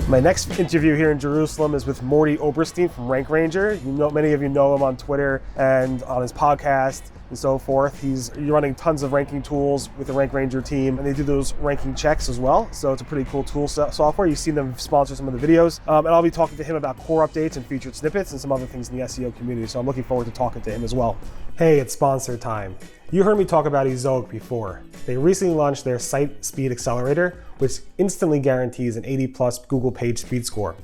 My next interview here in Jerusalem is with Mordy Oberstein from RankRanger. Many of you know him on Twitter and on his podcast and so forth. He's running tons of ranking tools with the RankRanger team, and they do those ranking checks as well. So it's a pretty cool tool software. You've seen them sponsor some of the videos. And I'll be talking to him about core updates and featured snippets and some other things in the SEO community. So I'm looking forward to talking to him as well. Hey, it's sponsor time. You heard me talk about Ezoic before. They recently launched their Site Speed Accelerator, which instantly guarantees an 80+ Google page speed score,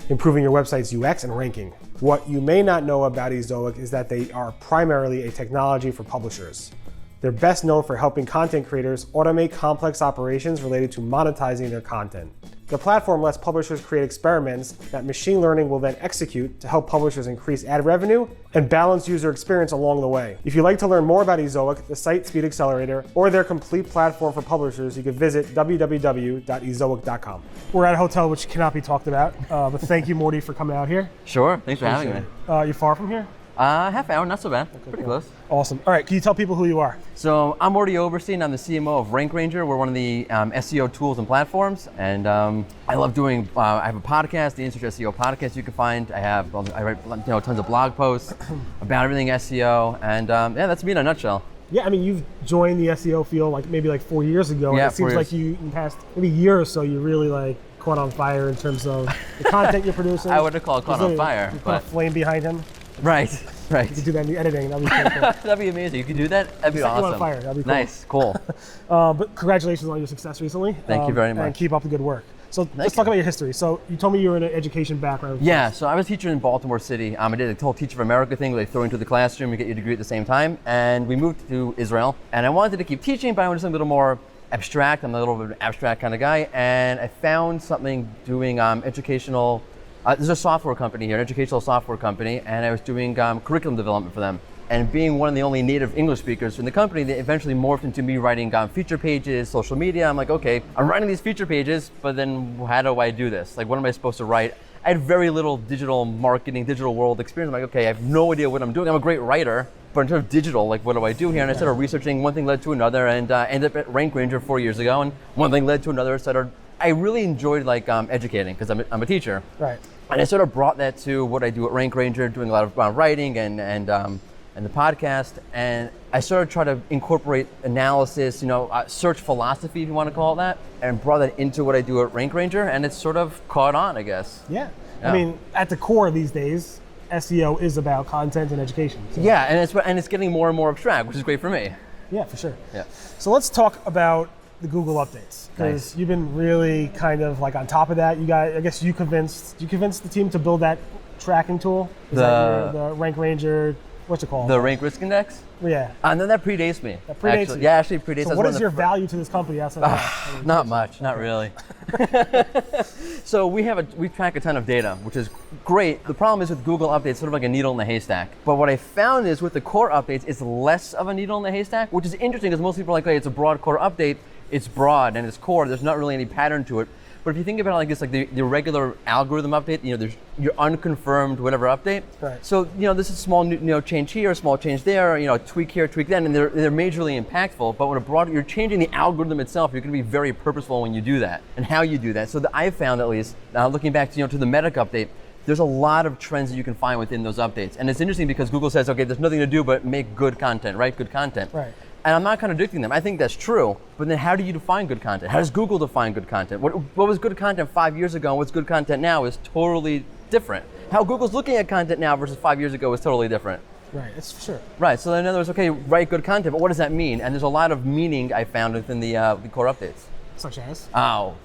improving your website's UX and ranking. What you may not know about Ezoic is that they are primarily a technology for publishers. They're best known for helping content creators automate complex operations related to monetizing their content. The platform lets publishers create experiments that machine learning will then execute to help publishers increase ad revenue and balance user experience along the way. If you'd like to learn more about Ezoic, the Site Speed Accelerator, or their complete platform for publishers, you can visit www.ezoic.com. We're at a hotel which cannot be talked about, but thank you, Mordy, for coming out here. Sure, thanks for having me. You far from here? Half hour, not so bad. Okay, pretty close. Awesome. All right, can you tell people who you are? So I'm Mordy Oberstein. I'm the CMO of RankRanger. We're one of the SEO tools and platforms, and I love doing. I have a podcast, the Insert SEO podcast. You can find. I write tons of blog posts about everything SEO, and yeah, that's me in a nutshell. Yeah, I mean, you've joined the SEO field maybe 4 years ago. Yeah, and it seems like you, in the past maybe year or so, you really caught on fire in terms of the content you're producing. I wouldn't call it caught on fire, you put a flame behind him. Right. You could do that in the editing. That'd be pretty cool. That'd be amazing. You could do that. That'd be awesome. You on fire. That'd be cool. Nice. Cool. But congratulations on your success recently. Thank you very much. And keep up the good work. So let's talk about your history. So you told me you were in an education background. Yeah, so I was a teacher in Baltimore City. I did the whole Teach for America thing where they throw you into the classroom and get your degree at the same time. And we moved to Israel. And I wanted to keep teaching, but I wanted something a little more abstract. I'm a little bit of an abstract kind of guy. And I found something doing educational. There's a software company here, an educational software company, and I was doing curriculum development for them. And being one of the only native English speakers in the company, they eventually morphed into me writing feature pages, social media. I'm like, okay, I'm writing these feature pages, but then how do I do this? What am I supposed to write? I had very little digital marketing, digital world experience. I'm like, okay, I have no idea what I'm doing. I'm a great writer, but in terms of digital, what do I do here? And I started researching, one thing led to another, and ended up at RankRanger 4 years ago, and one thing led to another. I really enjoyed educating because I'm a teacher. Right. And I sort of brought that to what I do at RankRanger, doing a lot of writing and the podcast. And I sort of try to incorporate analysis, search philosophy, if you want to call it that, and brought that into what I do at RankRanger. And it's sort of caught on, I guess. Yeah. I mean, at the core these days, SEO is about content and education. So. Yeah, and it's getting more and more abstract, which is great for me. Yeah, for sure. Yeah. So let's talk about the Google updates, because you've been really kind of on top of that. I guess you convinced the team to build that tracking tool. The RankRanger, what's it called? The Rank Risk Index? Yeah. And then that predates me. That predates you. Yeah, actually predates. So what is your value to this company outside of that? Not much, not really. So we track a ton of data, which is great. The problem is with Google updates, sort of like a needle in the haystack. But what I found is with the core updates, it's less of a needle in the haystack, which is interesting because most people are like, hey, it's a broad core update. It's broad and it's core. There's not really any pattern to it. But if you think about it like this, the regular algorithm update, there's your unconfirmed whatever update. Right. So this is a small change here, a small change there, tweak here, tweak then, and they're majorly impactful. But when you're changing the algorithm itself, you're going to be very purposeful when you do that and how you do that. So I've found, at least, looking back to the Medic update, there's a lot of trends that you can find within those updates. And it's interesting because Google says, okay, there's nothing to do but make good content, right? Good content. Right. And I'm not contradicting them. I think that's true. But then how do you define good content? How does Google define good content? What was good content 5 years ago and what's good content now is totally different. How Google's looking at content now versus 5 years ago is totally different. Right, it's for sure. Right, so in other words, okay, write good content, but what does that mean? And there's a lot of meaning I found within the core updates. Such as? Oh.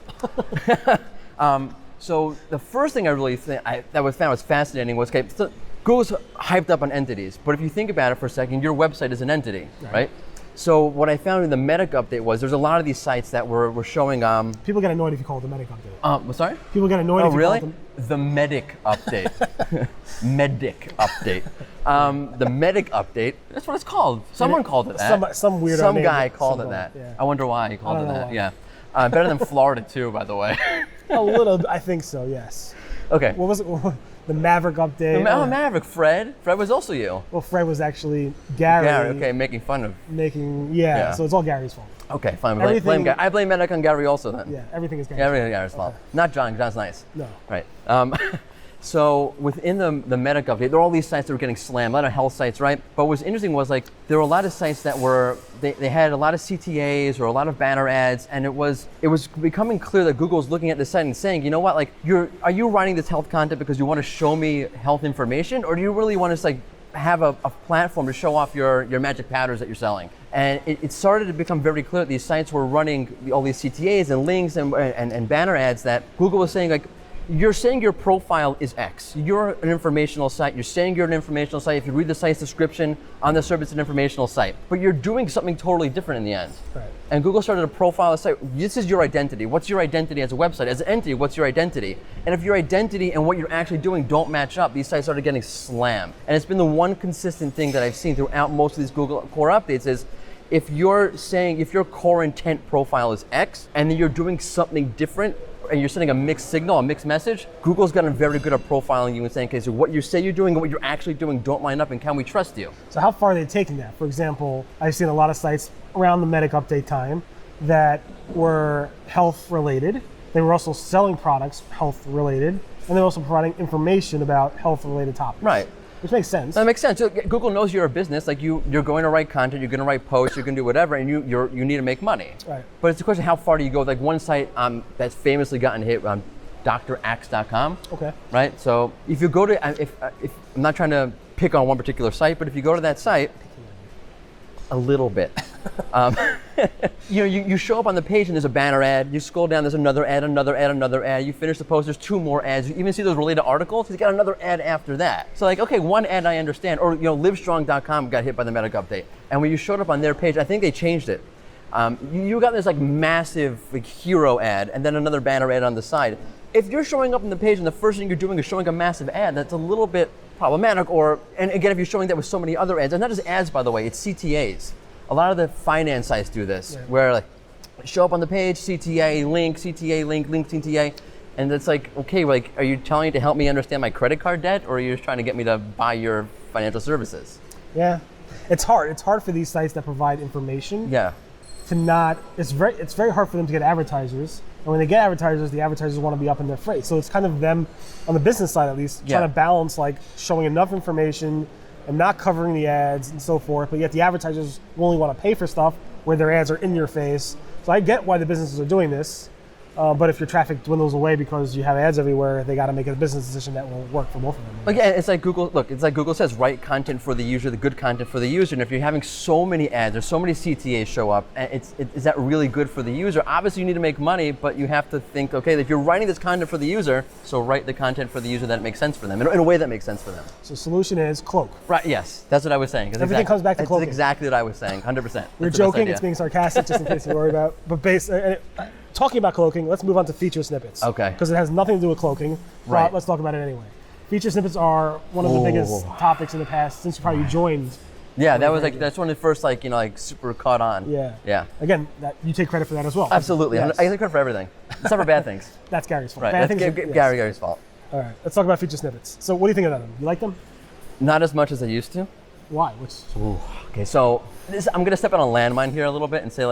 So the first thing I really found was fascinating was, okay, so Google's hyped up on entities, but if you think about it for a second, your website is an entity, right? So what I found in the Medic update was there's a lot of these sites that were showing. People get annoyed if you call it the Medic update. Sorry? People get annoyed if you call it the Medic update. Medic update. The Medic update. That's what it's called. Someone called it that. Some weirdo. Some guy called it that. Yeah. I wonder why he called it that. Why. Yeah. Better than Florida too, by the way. A little. I think so. Yes. Okay. What was it? the Maverick update. Maverick, Fred. Fred was also you. Well, Fred was actually Gary. Gary, okay, making fun of. Yeah, so it's all Gary's fault. Okay, fine. Blame Gary. I blame Medic on Gary also then. Yeah, everything is Gary's fault. Everything is Gary's fault. Not John. John's nice. No. Right. So within the Medic update, there are all these sites that were getting slammed, a lot of health sites, right? But what's interesting was like there were a lot of sites that were they had a lot of CTAs or a lot of banner ads, and it was becoming clear that Google was looking at this site and saying, you know what, like are you writing this health content because you want to show me health information, or do you really want to like have a platform to show off your magic powders that you're selling? And it started to become very clear that these sites were running all these CTAs and links and banner ads that Google was saying like, you're saying your profile is X. You're an informational site. You're saying you're an informational site. If you read the site's description on the server, it's an informational site. But you're doing something totally different in the end. Right. And Google started to profile the site. This is your identity. What's your identity as a website? As an entity, what's your identity? And if your identity and what you're actually doing don't match up, these sites started getting slammed. And it's been the one consistent thing that I've seen throughout most of these Google core updates is if your core intent profile is X and then you're doing something different, and you're sending a mixed signal, a mixed message, Google's gotten very good at profiling you and saying, okay, so what you say you're doing and what you're actually doing don't line up, and can we trust you? So how far are they taking that? For example, I've seen a lot of sites around the Medic update time that were health related. They were also selling products health related, and they're also providing information about health related topics. Right. Which makes sense. That makes sense. So Google knows you're a business. Like you're going to write content, you're going to write posts, you're going to do whatever, and you need to make money. Right. But it's a question of how far do you go? Like one site that's famously gotten hit on drax.com. Okay. Right. So if you go to, if I'm not trying to pick on one particular site, but if you go to that site, a little bit. You show up on the page and there's a banner ad. You scroll down, there's another ad, another ad, another ad. You finish the post, there's 2 more ads. You even see those related articles. He's got another ad after that. So like, okay, one ad I understand. Or livestrong.com got hit by the Medic update. And when you showed up on their page, I think they changed it. You got this like massive like hero ad and then another banner ad on the side. If you're showing up on the page and the first thing you're doing is showing a massive ad, that's a little bit problematic. And again, if you're showing that with so many other ads, and not just ads, by the way, it's CTAs. A lot of the finance sites do this, where like show up on the page, CTA link, link CTA, and it's like, okay, like, are you telling me to help me understand my credit card debt, or are you just trying to get me to buy your financial services? Yeah, it's hard. It's hard for these sites that provide information. Yeah. To not, it's very hard for them to get advertisers, and when they get advertisers, the advertisers want to be up in their face. So it's kind of them, on the business side at least, trying to balance like showing enough information and not covering the ads and so forth, but yet the advertisers only want to pay for stuff where their ads are in your face. So I get why the businesses are doing this, but if your traffic dwindles away because you have ads everywhere, they got to make a business decision that will work for both of them. Again, it's like Google says, write content for the user, the good content for the user. And if you're having so many ads or so many CTAs show up, is that really good for the user? Obviously, you need to make money, but you have to think, okay, if you're writing this content for the user, so write the content for the user that makes sense for them, in a way that makes sense for them. So solution is cloak. Right, yes, that's what I was saying. Everything comes back to cloaking. That's exactly what I was saying, 100%. We're joking, it's being sarcastic, just in case you worry about. But talking about cloaking, let's move on to feature snippets. Okay. Because it has nothing to do with cloaking. Right. Let's talk about it anyway. Feature snippets are one of the biggest topics in the past since you probably joined. Yeah, that's one of the first super caught on. Yeah. Yeah. Again, you take credit for that as well. Absolutely. Yes. I take credit for everything, except for bad things. That's Gary's fault. Right. Bad That's things Gary's fault. All right. Let's talk about feature snippets. So, what do you think of them? You like them? Not as much as I used to. Why? Okay, so I'm going to step on a landmine here a little bit and say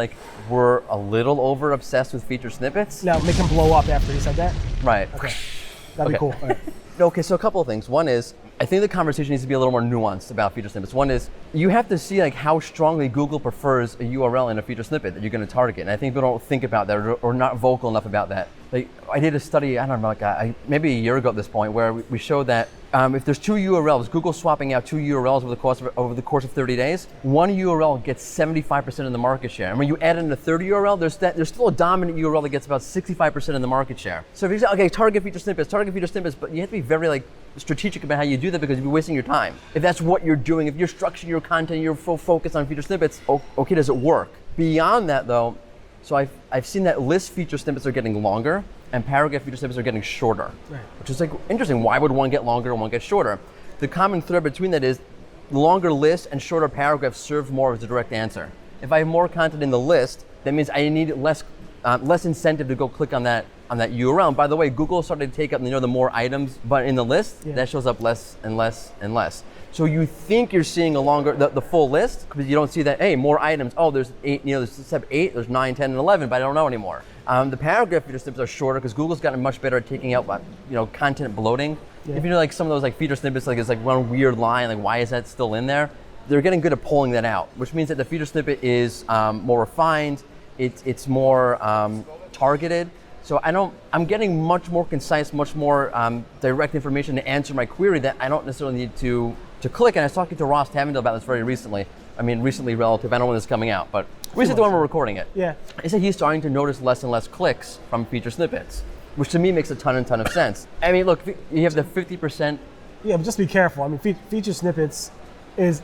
we're a little over obsessed with feature snippets. Now, make him blow up after he said that? Right. Okay. That'd be cool. All right. Okay, so a couple of things. One is, I think the conversation needs to be a little more nuanced about feature snippets. One is, you have to see how strongly Google prefers a URL in a feature snippet that you're going to target. And I think people don't think about that or not vocal enough about that. I did a study, I don't know, maybe a year ago at this point, where we showed that if there's 2 URLs, Google swapping out 2 URLs over the course of 30 days, one URL gets 75% of the market share. And when you add in a third URL, there's still a dominant URL that gets about 65% of the market share. So if you say, okay, target feature snippets, but you have to be very strategic about how you do that, because you'll be wasting your time. If that's what you're doing, if you're structuring your content, you're full focus on feature snippets, okay, does it work? Beyond that though, so I've seen that list feature snippets are getting longer and paragraph feature snippets are getting shorter, right. Which is interesting. Why would one get longer and one get shorter? The common thread between that is longer lists and shorter paragraphs serve more as a direct answer. If I have more content in the list, that means I need less less incentive to go click on that URL. And by the way, Google started to take up, the more items, but in the list, that shows up less and less and less. So you think you're seeing a longer, the full list, because you don't see that, hey, more items. Oh, there's 8, there's step 8, there's 9, 10, and 11, but I don't know anymore. The paragraph feature snippets are shorter because Google's gotten much better at taking out, content bloating. If you know, like some of those like feature snippets, like it's like one weird line, like why is that still in there? They're getting good at pulling that out, which means that the feature snippet is more refined, it's more targeted. So I'm getting much more concise, much more direct information to answer my query that I don't necessarily need to click. And I was talking to Ross Tavendale about this very recently. I mean, recently relative, I don't know when this is coming out, but recently when we're recording it. Yeah. He said he's starting to notice less and less clicks from feature snippets, which to me makes a ton of sense. I mean, look, you have the 50%. Yeah, but just be careful. I mean, feature snippets is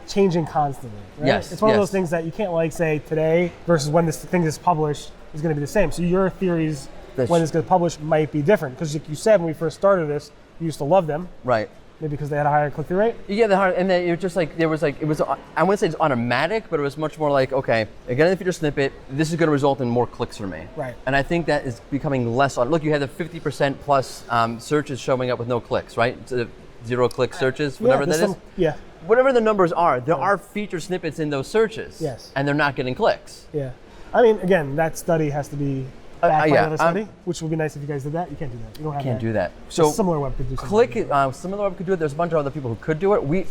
changing constantly, right? Yes. It's one of those things that you can't like say today versus when this thing is published is going to be the same. So your theories when it's going to publish might be different. Because like you said when we first started this, you used to love them. Right. Maybe because they had a higher click-through rate? Yeah, and then it was just like, it was, I wouldn't say it's automatic, but it was much more like, okay, again, in the feature snippet, this is going to result in more clicks for me. Right. And I think that is becoming less on. Look, you had the 50% plus searches showing up with no clicks, right? So 0-click searches, whatever that is. Yeah. Whatever the numbers are, there are feature snippets in those searches. Yes. And they're not getting clicks. Yeah. I mean, again, that study has to be backed by another study, which would be nice if you guys did that. You can't do that. You don't have Can't that. do that. So SimilarWeb could do something. SimilarWeb could do it. There's a bunch of other people who could do it.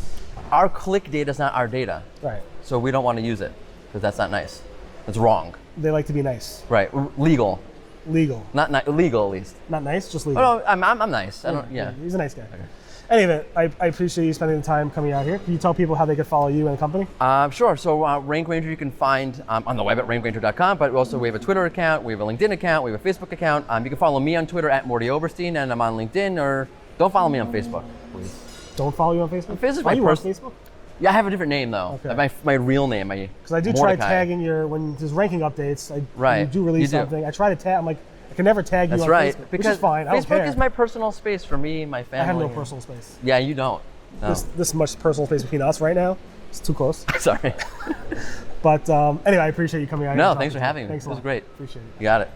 Our click data is not our data. Right. So we don't want to use it because that's not nice. It's wrong. They like to be nice. Right. Legal. Legal. Not legal, at least. Not nice, just legal. Oh, no, I'm nice. I don't. Yeah. He's a nice guy. Okay. Anyway, I appreciate you spending the time coming out here. Can you tell people how they could follow you and the company? Sure. So RankRanger you can find on the web at rankranger.com, but also we have a Twitter account, we have a LinkedIn account, we have a Facebook account. You can follow me on Twitter at Mordy Oberstein, and I'm on LinkedIn, or don't follow me on Facebook, please. Don't follow you on Facebook? Facebook is Are my you on Facebook? Yeah, I have a different name though. Okay. My real name. Because I do try tagging when there's ranking updates. When you do release something. I try to tag. I'm like, I can never tag you on Facebook, which is fine. I don't care. Facebook is my personal space for me, my family. I have no personal space. Yeah, you don't. No. This much personal space between us right now, it's too close. Sorry. But anyway, I appreciate you coming out here. No, thanks for having me. Thanks a lot. It was great. Appreciate it. You got it.